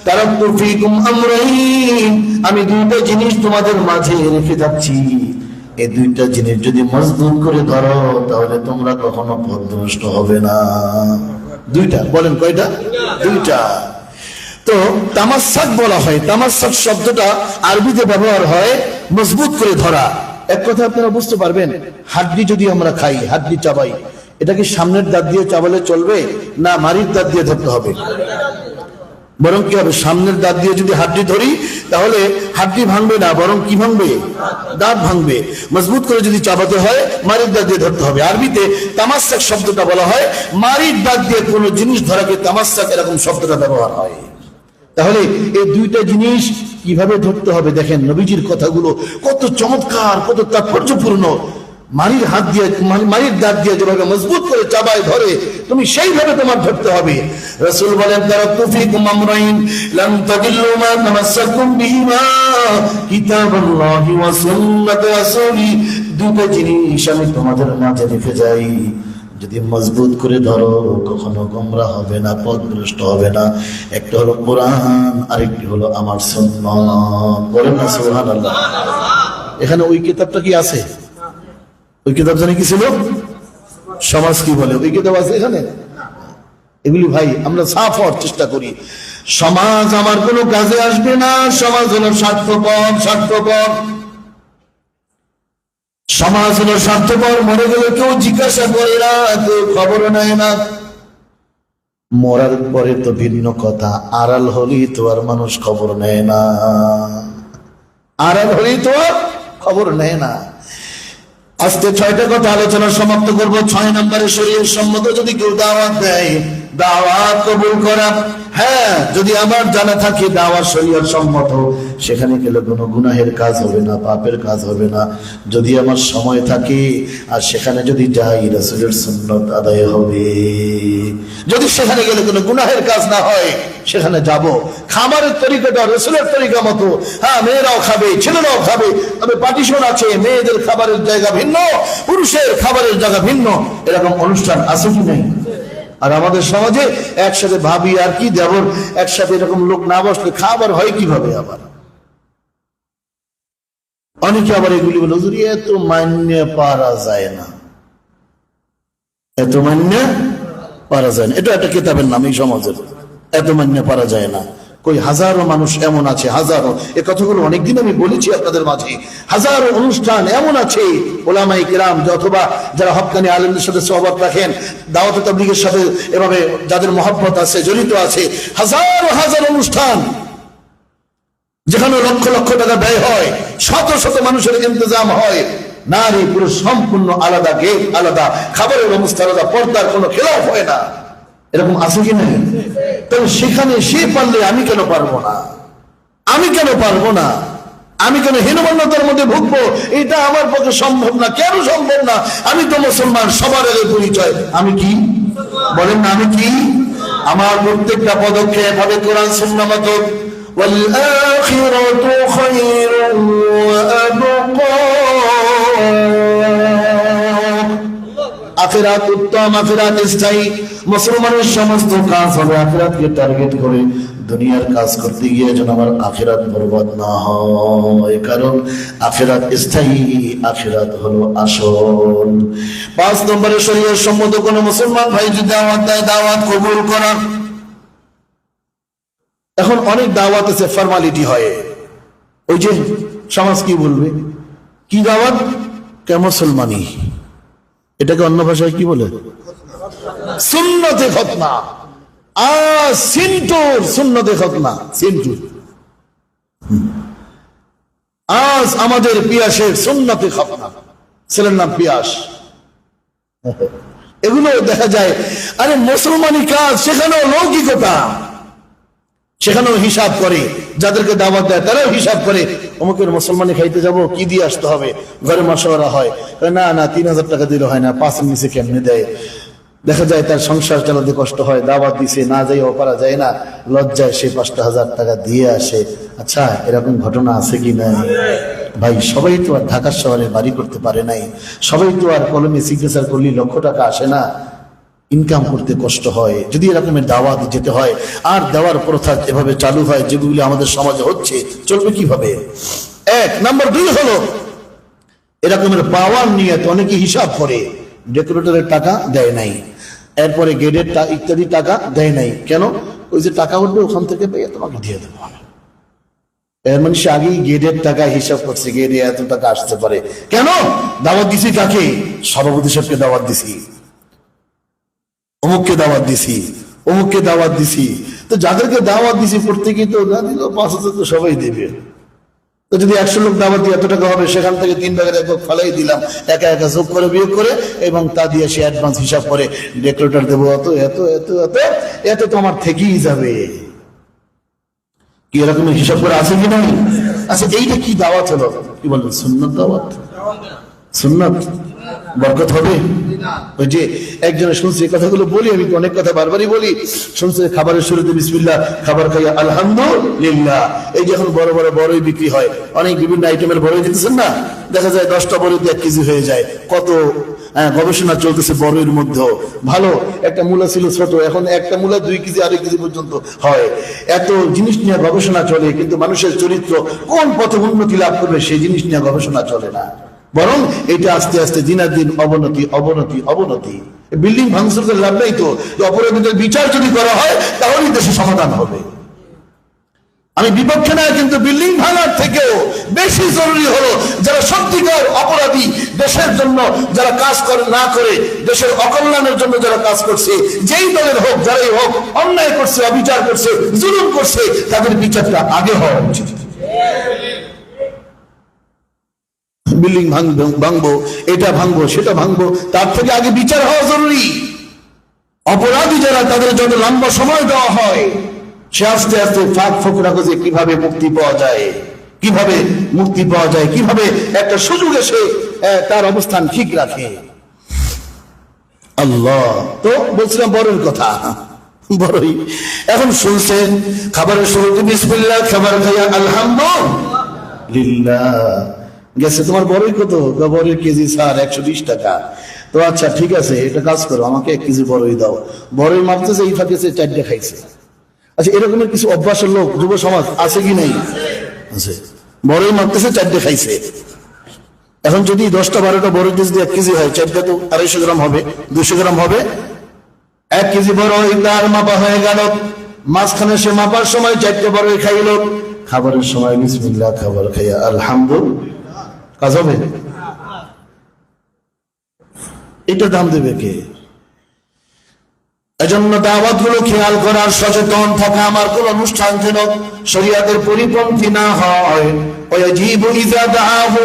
তারাকতু ফীকুম আমরাইন, আমি দুইটা জিনিস তোমাদের মাঝে রেখে যাচ্ছি, এই দুইটা জিনিস যদি মজবুত করে ধরো, তাহলে তোমরা কখনো পথভ্রষ্ট হবে না। দুইটা, বলেন কয়টা? দুইটা। তো তামাসসাক বলা হয়, তামাসসাক শব্দটা আরবিতে ব্যবহার হয় মজবুত করে ধরা। এক কথা আপনারা বুঝতে পারবেন, হাড্ডি যদি আমরা খাই, হাড্ডি চাবাই, এটা কি সামনের দাঁত দিয়ে চাবালে চলবে, না মারির দাঁত দিয়ে ধরতে হবে? বরং কি হবে, সামনের দাঁত দিয়ে যদি হাড্ডি ধরি, তাহলে হাড্ডি ভাঙবে না, বরং কি ভাঙবে? দাঁত ভাঙবে। মজবুত করে যদি চাবাতে হয়, মারির দাঁত দিয়ে ধরতে হবে। আরবিতে তামাসসাক শব্দটা বলা হয়, মারির দাঁত দিয়ে কোনো জিনিস ধরাকে তামাসসাক এরকম শব্দটা ব্যবহার হয়। তাহলে এই দুইটা জিনিস কিভাবে ধরতে হবে দেখেন, নবীজির কথাগুলো কত চমৎকার, কত তাৎপর্যপূর্ণ। মারির হাত দিয়ে, মারির দাঁত দিয়ে যেভাবে মজবুত করে চাবায় ধরে, তুমি সেইভাবে তোমার ধরতে হবে। রাসূল বলেন, তারাকতু ফীকুম আমরাইন লাম তাদিল্লু মা তামাসসাকতুম বিহিমা কিতাবাল্লাহি ওয়া সুন্নাত রাসূলি। দুটো জিনিস আমি তোমাদের মাঝে রেখে যাই, যদি মজবুত করে ধরো, কখনো গোমরা হবে না, পথভ্রষ্ট হবে না। একটা হলো কোরআন, আরেকটি হলো আমার সুন্নাত। বলেন না সুবহানাল্লাহ। এখানে ওই কিতাবটা কি আছে? ওই কিতাব জানি কি ছিল? সমাজ কি বলে, ওই কিতাব আছে এখানে? এগুলি ভাই আমরা সাফ হওয়ার চেষ্টা করি। সমাজ আমার কোনো কাজে আসবে না, সমাজ হলো স্বার্থপর। সমাজ হলো স্বার্থপর, মরে গেলে কেউ জিজ্ঞাসা করে না, কেউ খবর নেয় না। মরার পরে তো ভিন্ন কথা, আড়াল হলেই তো আর মানুষ খবর নেয় না, আড়াল হলেই তো খবর নেয় না। আজকে 6টা কথা আলোচনা সমাপ্ত করবো। 6 নম্বরে, শরীয়ত সম্মত যদি কেউ দাওয়াত দেয়, দাওয়াত কবুল করা। হ্যাঁ, যদি আমার জানা থাকে দাওয়াত শরীয়ত সম্মত, সেখানে গেলে কোনো গুনাহের কাজ হবে না, পাপের কাজ হবে না। যদি আমার সময় থাকে আর সেখানে যদি যাই, রাসূলের সুন্নাত আদায় হবে। যদি সেখানে গেলে কোনো গুনাহের কাজ না হয়, সেখানে যাব। খাবারের তরিকাটা রাসূলের তরিকা মতো। হ্যাঁ, মেয়েরাও খাবে, ছেলেরাও খাবে, তবে পার্টিশন আছে। মেয়েদের খাবারের জায়গা ভিন্ন, পুরুষের খাবারের জায়গা ভিন্ন। এরকম অনুষ্ঠান আছে কি নাই? আর আমাদের সমাজে একসাথে ভাবি আর কি দেবর একসাথে এরকম লোক না বসলে খাবার হয় কিভাবে? আবার অনেকে আবার এগুলি বলে, হুজুর এত মান্য পারা যায় না, এত মান্য পারা যায় না। এটা একটা কিতাবের নাম এই সমাজের, এত মান্য পারা যায় না। কই হাজারো মানুষ এমন আছে, হাজারো, এ কথাগুলো অনেকদিন আমি বলেছি আপনাদের মাঝে। হাজারো অনুষ্ঠান এমন আছে ওলামায়ে কেরাম অথবা যারা হক্কানি আলেমদের সাথে সহবত রাখেন, দাওয়াত তাবলীগের সাথে এভাবে যাদের মহব্বত আছে, জড়িত আছে, হাজারো হাজার অনুষ্ঠান যেখানে লক্ষ লক্ষ টাকা ব্যয় হয়, শত শত মানুষের ইন্তজাম হয়, নারী পুরুষ সম্পূর্ণ আলাদা, গেট আলাদা, খাবারের ব্যবস্থা আলাদা, পর্দার কোনো খেলাফ হয় না। এরকম আছে কি না? তবে সেখানে সে পারলে আমি কেন পারবো না? আমি কেন পারবো না? আমি কেন হীনমন্যতার মধ্যে ভুগবো? এটা আমার পক্ষে সম্ভব না। কেন সম্ভব না? আমি তো মুসলমান, সবার আগে পরিচয় আমি কি? বলেন না, আমি কি? আমার প্রত্যেকটা পদক্ষেপ হবে কোরআন সুন্নাহ মতো। ওয়াল আখিরাতু খায়রুন ওয়া আবকা, আখিরাত উত্তম, আখিরাত স্থায়ী। মুসলমানের সমস্ত কাজ হবে আখিরাতকে টার্গেট করে। দুনিয়ার কাজ করতে গিয়ে যেন আমার আখিরাত বরবাদ না হয়, কারণ আখিরাত স্থায়ী, আখিরাত হলো আসল। 5 নম্বরে শরীয়ত সম্মত কোন মুসলমান ভাই যদি দাওয়াত দেয়, দাওয়াত কবুল করা। এখন অনেক দাওয়াত আছে ফরমালিটি হয়, ওই যে সমাজ কি বলবে, কি দাওয়াত, কে মুসলমানি, এটাকে অন্য ভাষায় কি বলে? সুন্নতে খতনা। সিন্টুর সুন্নতে খতনা, সিন্টু। আজ আমাদের পিয়াসের সুন্নতে খতনা, ছেলের নাম পিয়াস। এগুলো দেখা যায়। আরে মুসলমানি কাজ, সেখানেও লৌকিকতা, সেখানেও হিসাব করে। যাদেরকে দাওয়াত দেয় তারাও হিসাব করে, অমুকের মুসলমানি খাইতে যাব, কি দিয়ে আসতে হবে? ঘরে মাসওয়ারা হয়, না না 3000 টাকা দিলে হয় না, 5 নিচে কেমনে দেয়? দেখা যায় তার সংসার চালাতে কষ্ট হয়, দাওয়াত দিছে, না যাইও পারা যায় না, লজ্জায় সে 5,000 টাকা দিয়ে আসে। আচ্ছা, এরকম ঘটনা আছে কি না? ভাই, সবাই তো আর ঢাকা শহরে বাড়ি করতে পারে নাই, সবাই তো আর কলমে সিগনেচার করলে লক্ষ টাকা আসে না, ইনকাম করতে কষ্ট হয়। যদি এরকমের দাওয়াত যেতে হয় আর দেওয়ার প্রথা এভাবে চালু হয় যেগুলি আমাদের সমাজে হচ্ছে, চলবে কিভাবে? 1 নম্বর। 2 হলো এরকমের পাওয়ার নিয়ে তো অনেকে হিসাব করে, ডেকোরেটরের টাকা দেয় নাই, এরপরে গেটের ইত্যাদি টাকা দেয় নাই, কেন? ওই যে টাকা উঠবে ওখান থেকে পেয়ে তোমাকে দিয়ে দেবো। এর মানে সে আগেই গেটের টাকা হিসাব করছে, গেটে এত টাকা আসতে পারে। কেন? দাওয়াত দিছি কাকে? সভাপতি সাহেবকে দাওয়াত দিছি, অমুককে দাওয়াত দিছি, অমুককে দাওয়াত দিছি। তো যাদেরকে দাওয়াত দিছি প্রত্যেকেই তো না দিল 5,000 তো সবাই দেবে। তো যদি 100 লোক দাওয়াত দিয়ে এত টাকা হবে, সেখান থেকে 3 ভাগের 1 ভাগ ফালাই দিলাম, একা একা যোগ করে বিয়োগ করে, এবং তা দিয়ে সে অ্যাডভান্স হিসাব করে, ডেকোরেটর দেবো এত এত এত এত এত, তো আমার থেকেই যাবে। কি এরকম হিসাব করে আছে কি নাই? আচ্ছা, এইটা কি দাওয়াত হলো? কি বলবেন? সুন্নাত দাওয়াত। সুন্নাত বরকত হবে? ওই যে একজনের শুনছি, কথাগুলো বলি আমি, অনেক কথা বারবারই বলি। শুনছে খাবারের শুরুতে বিসমিল্লাহ, খাবার খাইয়া আলহামদুলিল্লাহ। এই যে এখন বড় বড় বড়ই বিক্রি হয়, অনেক বিভিন্ন আইটেমের বড়ই দিতেছেন না, দেখা যায় 10টা বড়ইতে 1 কেজি হয়ে যায়। কত গবেষণা চলতেছে বড়ইয়ের মধ্যেও। ভালো একটা মূলা ছিল ছোট, এখন একটা মূলা 2 কেজি 2.5 কেজি পর্যন্ত হয়। এত জিনিস নিয়ে গবেষণা চলে, কিন্তু মানুষের চরিত্র কোন পথে উন্নতি লাভ করবে সেই জিনিস নিয়ে গবেষণা চলে না, বরং এটা আস্তে আস্তে দিনের দিন অবনতি অবনতি অবনতি। বিল্ডিং ভাঙচুর করে লাভ নাই তো, অপরাধীদের বিচার যদি করা হয় তাহলেই দেশে সমাধান হবে। আমি বিপক্ষে না, কিন্তু বিল্ডিং ভাঙার থেকেও বেশি জরুরি হলো যারা সত্যিকার অপরাধী, দেশের জন্য যারা কাজ করে না করে দেশের অকল্যাণের জন্য যারা কাজ করছে, যেই দলের হোক, যারাই হোক, অন্যায় করছে, অবিচার করছে, জুলুম করছে, তাদের বিচারটা আগে হওয়া উচিত। বিল্ডিং ভাঙবো, এটা ভাঙবো, সেটা ভাঙবো, তার থেকে আগে বিচার হওয়া জরুরি। অপরাধী যারা তাদের যত লম্বা সময় দেওয়া হয়, সে আস্তে আস্তে ফাঁক ফোকরা খুঁজে কিভাবে মুক্তি পাওয়া যায়, কিভাবে মুক্তি পাওয়া যায়, কিভাবে একটা সুযোগ এসে তার অবস্থান ঠিক রাখে। আল্লাহ, তো বলছিলাম বড়ের কথা, বড়ই এখন শুনছেন খাবারের শুরুতে বিসমিল্লাহ, খাবার খাইয়া আলহামদুলিল্লাহ। গেছে তোমার বড়ই কত? বড়ের কেজি স্যার 120 টাকা। তো আচ্ছা ঠিক আছে, এটা কাজ করো, আমাকে 1 কেজি বড়ই দাও। বড়ই মাপতেছে, এই ফাঁকে 4টে খাইছে। আচ্ছা, এরকমের কিছু অভ্যাসের লোক যুব সমাজ আছে কি নেই? আছে। বড়ই মাপতেছে, 4টে খাইছে। এখন যদি 10টা 12টা বড়ই যদি 1 কেজি হয়, 4টে তো 250 গ্রাম হবে, 200 গ্রাম হবে। 1 কেজি বড়ই তার মাপা হয়ে গেল। মাঝখানে সে মাপার সময় 4টে বড়ই খাইল। খাবারের সময় বিসমিল্লাহ, খাবার খাইয়া আলহামদুলিল্লাহ। কাজ হবে? এটা দাম দেবে কে? এজন্য দাওয়াত গুলো খেয়াল করার, সচেতন থাকা। আমার কোন অনুষ্ঠান যেন শরীয়তের পরিপন্থী না হয়। ওয়াজিবু ইযা দাআহু,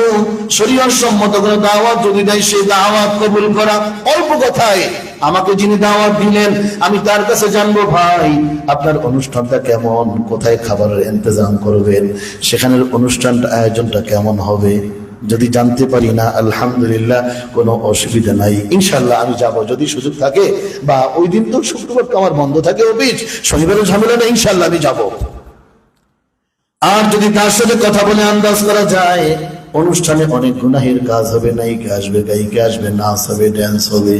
শরীয়ত সম্মত করে দাওয়াত যদি দেয়, সেই দাওয়াত কবুল করা। অল্প কথায় আমাকে যিনি দাওয়াত দিলেন, আমি তার কাছে জানবো, ভাই আপনার অনুষ্ঠানটা কেমন, কোথায় খাবারের ইন্তজাম করবেন, সেখানের অনুষ্ঠানটা আয়োজনটা কেমন হবে। যদি জানতে পারি না, আলহামদুলিল্লাহ, কোনো অসুবিধা নাই, ইনশাল্লাহ আমি যাব। যদি সুযোগ থাকে, বা ওই দিন তো শুক্রবার তো আমার বন্ধ থাকে অফিস, শনিবারের ঝামেলা না, ইনশাল্লাহ আমি যাব। আর যদি তার সাথে কথা বলে আন্দাজ করা যায় অনুষ্ঠানে অনেক গুনাহের কাজ হবে, নায়িকা আসবে, গায়িকা আসবে, নাচ হবে, ড্যান্স হবে,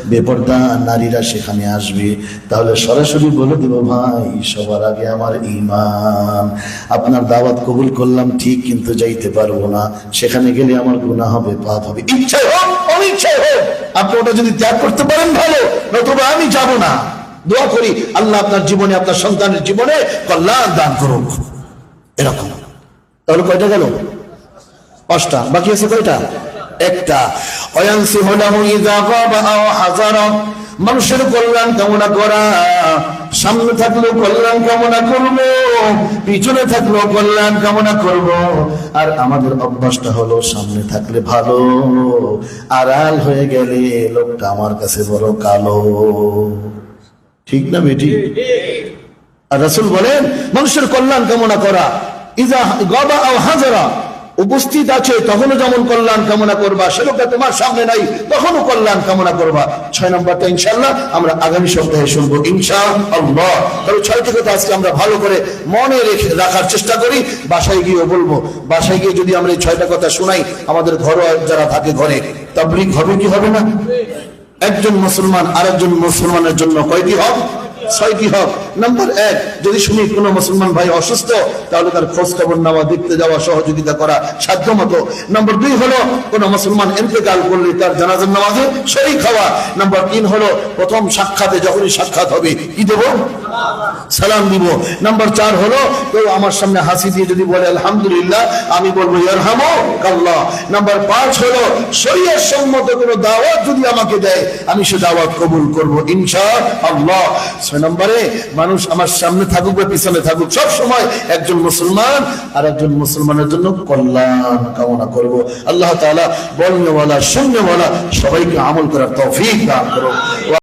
বেপরদা নারীরা সেখানে আসবে, তাহলে সরাসরি বলে দেব, ভাই সবার আগে আমার ঈমান, আপনার দাওয়াত কবুল করলাম ঠিক, কিন্তু যাইতে পারবো না, সেখানে গেলে আমার গুনাহ হবে, পাপ হবে। ইচ্ছাই হোক অনিচ্ছাই হোক, আপনি ওটা যদি ত্যাগ করতে পারেন ভালো, নতুবা আমি যাব না। দোয়া করি আল্লাহ আপনার জীবনে, আপনার সন্তানের জীবনে কল্যাণ দান করুক। এরকম। তাহলে কয়টা গেল? 5টা। বাকি আছে কয়টা? 1টা। মানুষের কল্যাণ কামনা করা, সামনে থাকলেও কল্যাণ কামনা করব, পিছনে থাকলেও কল্যাণ কামনা করব। আর আমাদের অভ্যাসটা হলো সামনে থাকলে ভালো, আড়াল হয়ে গেলে লোকটা আমার কাছে বড় কালো। ঠিক না বেটি? আর রাসূল বলেন, মানুষের কল্যাণ কামনা করা, ইজা গাবা আও হাজারা, উপস্থিত আছে তখনও যেমন কল্যাণ কামনা করবা, সে লোকটা তোমার সামনে নাই তখনও কল্যাণ কামনা করবা। 6 নম্বরটা ইনশাআল্লাহ আমরা আগামী সপ্তাহে শুনবো ইনশাআল্লাহ। তবে 6টি কথা আজকে আমরা ভালো করে মনে রাখার চেষ্টা করি, বাসায় গিয়ে বলবো। বাসায় গিয়ে যদি আমরা এই 6টা কথা শোনাই, আমাদের ঘরোয়া যারা থাকে ঘরে, তাবলীগ হবে কি হবে না? একজন মুসলমান আরেকজন মুসলমানের জন্য কয়টি হক? 6টি হক। নাম্বার 1, যদি শুনি কোনো মুসলমান ভাই অসুস্থ, তাহলে তার খোঁজ খবর নেওয়া, দেখতে যাওয়া, সহযোগিতা করা সাধ্য মতো। নাম্বার 2 হলো কোনো মুসলমান ইন্তেকাল করলে তার জানাজার নামাজে শরীক হওয়া। নাম্বার 3 হলো প্রথম সাক্ষাতে, যখনই সাক্ষাৎ হবে কি দেব? সালাম দিব। নাম্বার 4 হলো কেউ আমার সামনে হাসি দিয়ে যদি বলে আলহামদুলিল্লাহ, আমি বলবো ইয়ারহামুকাল্লাহ। নাম্বার 5 হলো শরীয়ত সম্মত কোনো দাওয়াত যদি আমাকে দেয়, আমি সে দাওয়াত কবুল করব ইনশাআল্লাহ। 6 নম্বরে, মানুষ আমার সামনে থাকুক বা পিছনে থাকুক, সব সময় একজন মুসলমান আর একজন মুসলমানের জন্য কল্যাণ কামনা করব। আল্লাহ তাআলা বলনেওয়ালা শুননেওয়ালা সবাইকে আমল করার তৌফিক দান করুন।